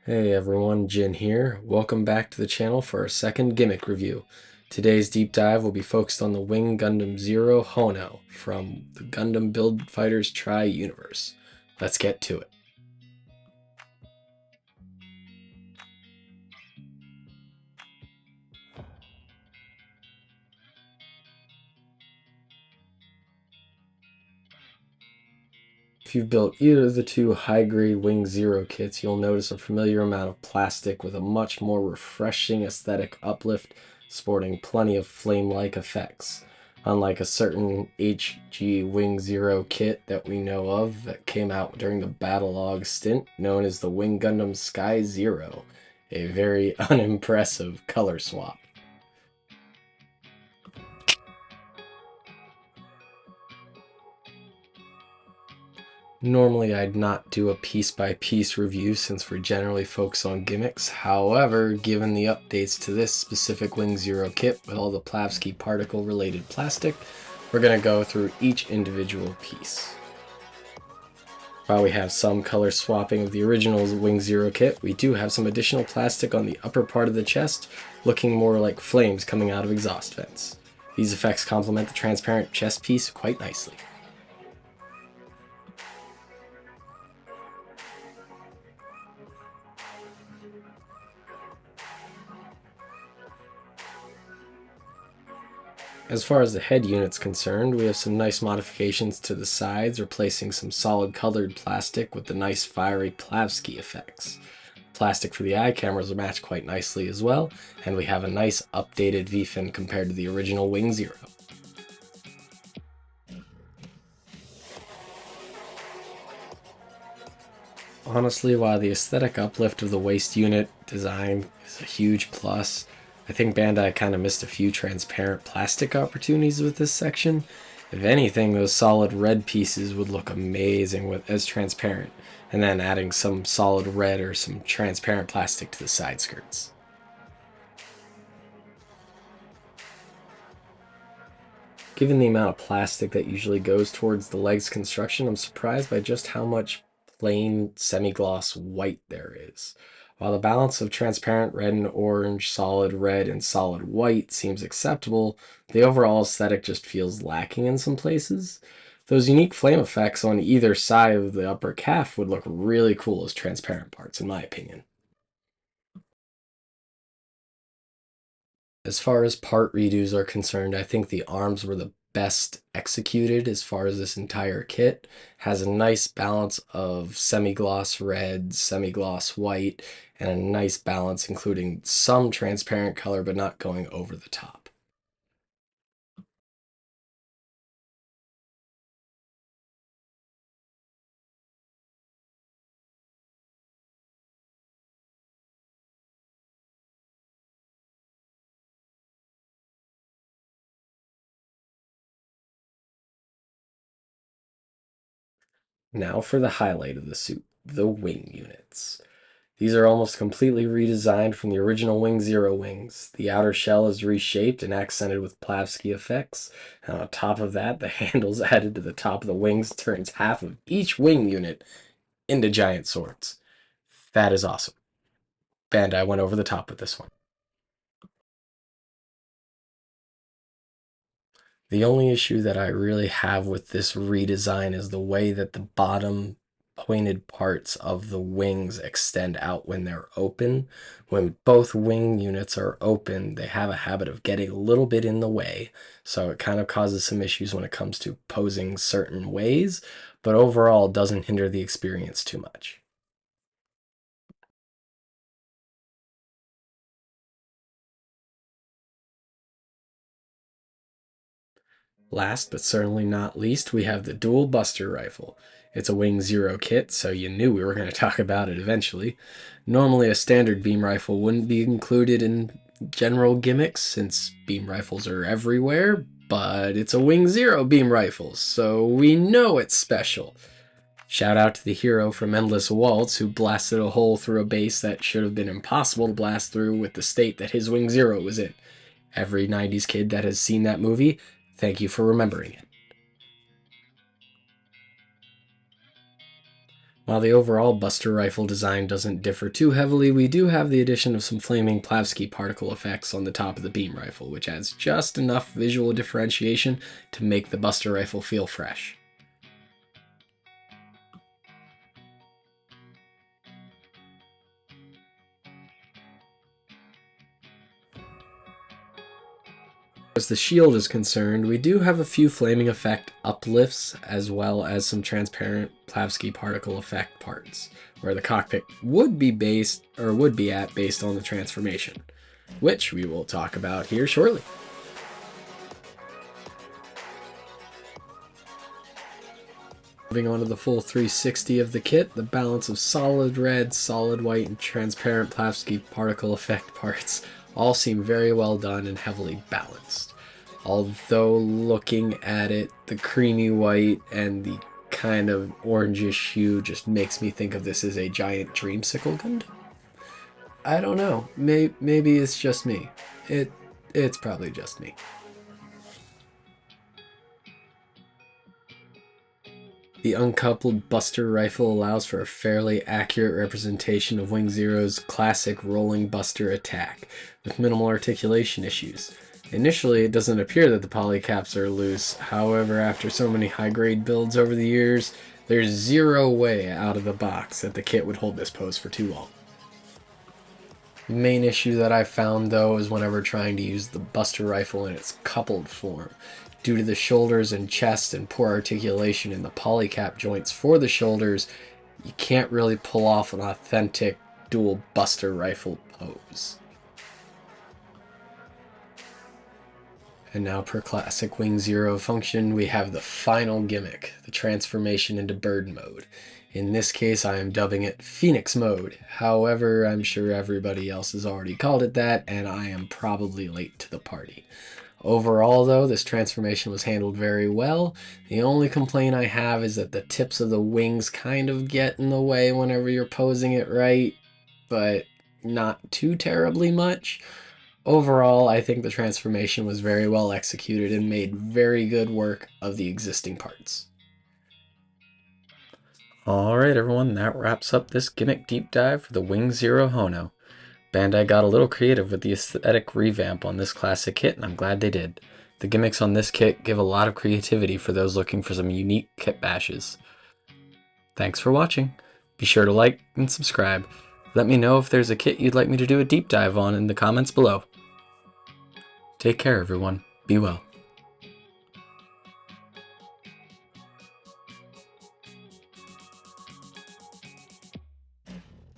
Hey everyone, Jin here. Welcome back to the channel for our second Gimmick review. Today's deep dive will be focused on the Wing Gundam Zero Honoo from the Gundam Build Fighters Tri-Universe. Let's get to it. If you've built either of the two high-grade Wing Zero kits, you'll notice a familiar amount of plastic with a much more refreshing aesthetic uplift, sporting plenty of flame-like effects. Unlike a certain HG Wing Zero kit that we know of that came out during the Battlelog stint, known as the Wing Gundam Sky Zero, a very unimpressive color swap. Normally, I'd not do a piece-by-piece review since we're generally focused on gimmicks. However, given the updates to this specific Wing Zero kit with all the Plavsky particle-related plastic, we're going to go through each individual piece. While we have some color swapping of the original Wing Zero kit, we do have some additional plastic on the upper part of the chest, looking more like flames coming out of exhaust vents. These effects complement the transparent chest piece quite nicely. As far as the head unit's concerned, we have some nice modifications to the sides, replacing some solid colored plastic with the nice fiery Plavsky effects. Plastic for the eye cameras will match quite nicely as well, and we have a nice updated V-fin compared to the original Wing Zero. Honestly, while the aesthetic uplift of the waist unit design is a huge plus, I think Bandai kind of missed a few transparent plastic opportunities with this section. If anything, those solid red pieces would look amazing as transparent, and then adding some solid red or some transparent plastic to the side skirts. Given the amount of plastic that usually goes towards the legs construction, I'm surprised by just how much plain semi-gloss white there is. While the balance of transparent red and orange, solid red, and solid white seems acceptable, the overall aesthetic just feels lacking in some places. Those unique flame effects on either side of the upper calf would look really cool as transparent parts, in my opinion. As far as part redos are concerned, I think the arms were the best executed as far as this entire kit. Has a nice balance of semi-gloss red, semi-gloss white, and a nice balance including some transparent color but not going over the top. Now for the highlight of the suit, the wing units. These are almost completely redesigned from the original Wing Zero wings. The outer shell is reshaped and accented with Plavsky effects, and on top of that, the handles added to the top of the wings turns half of each wing unit into giant swords. That is awesome. Bandai went over the top with this one. The only issue that I really have with this redesign is the way that the bottom pointed parts of the wings extend out when they're open. When both wing units are open, they have a habit of getting a little bit in the way, so it kind of causes some issues when it comes to posing certain ways, but overall doesn't hinder the experience too much. Last but certainly not least, we have the dual buster rifle. It's a Wing Zero kit, so you knew we were going to talk about it eventually. Normally, a standard beam rifle wouldn't be included in general gimmicks since beam rifles are everywhere, but it's a Wing Zero beam rifle, so we know it's special. Shout out to the hero from Endless Waltz who blasted a hole through a base that should have been impossible to blast through with the state that his Wing Zero was in. Every 90s kid that has seen that movie, thank you for remembering it. While the overall Buster rifle design doesn't differ too heavily, we do have the addition of some flaming Plavsky particle effects on the top of the beam rifle, which adds just enough visual differentiation to make the Buster rifle feel fresh. As the shield is concerned, we do have a few flaming effect uplifts as well as some transparent Plavsky particle effect parts, where the cockpit would be at based on the transformation, which we will talk about here shortly. Moving on to the full 360 of the kit, the balance of solid red, solid white, and transparent Plavsky particle effect parts all seem very well done and heavily balanced. Although looking at it, the creamy white and the kind of orangish hue just makes me think of this as a giant dreamsicle Gundam. I don't know. Maybe it's just me. It's probably just me. The uncoupled Buster rifle allows for a fairly accurate representation of Wing Zero's classic rolling Buster attack, with minimal articulation issues. Initially, it doesn't appear that the polycaps are loose, however, after so many high-grade builds over the years, there's zero way out of the box that the kit would hold this pose for too long. The main issue that I've found, though, is whenever trying to use the Buster rifle in its coupled form. Due to the shoulders and chest and poor articulation in the polycap joints for the shoulders, you can't really pull off an authentic dual Buster rifle pose. And now, per classic Wing Zero function, we have the final gimmick, the transformation into bird mode. In this case, I am dubbing it Phoenix mode. However, I'm sure everybody else has already called it that, and I am probably late to the party. Overall, though, this transformation was handled very well. The only complaint I have is that the tips of the wings kind of get in the way whenever you're posing it right, but not too terribly much. Overall, I think the transformation was very well executed and made very good work of the existing parts. Alright everyone, that wraps up this gimmick deep dive for the Wing Zero Honoo. Bandai got a little creative with the aesthetic revamp on this classic kit, and I'm glad they did. The gimmicks on this kit give a lot of creativity for those looking for some unique kit bashes. Thanks for watching. Be sure to like and subscribe. Let me know if there's a kit you'd like me to do a deep dive on in the comments below. Take care everyone. Be well.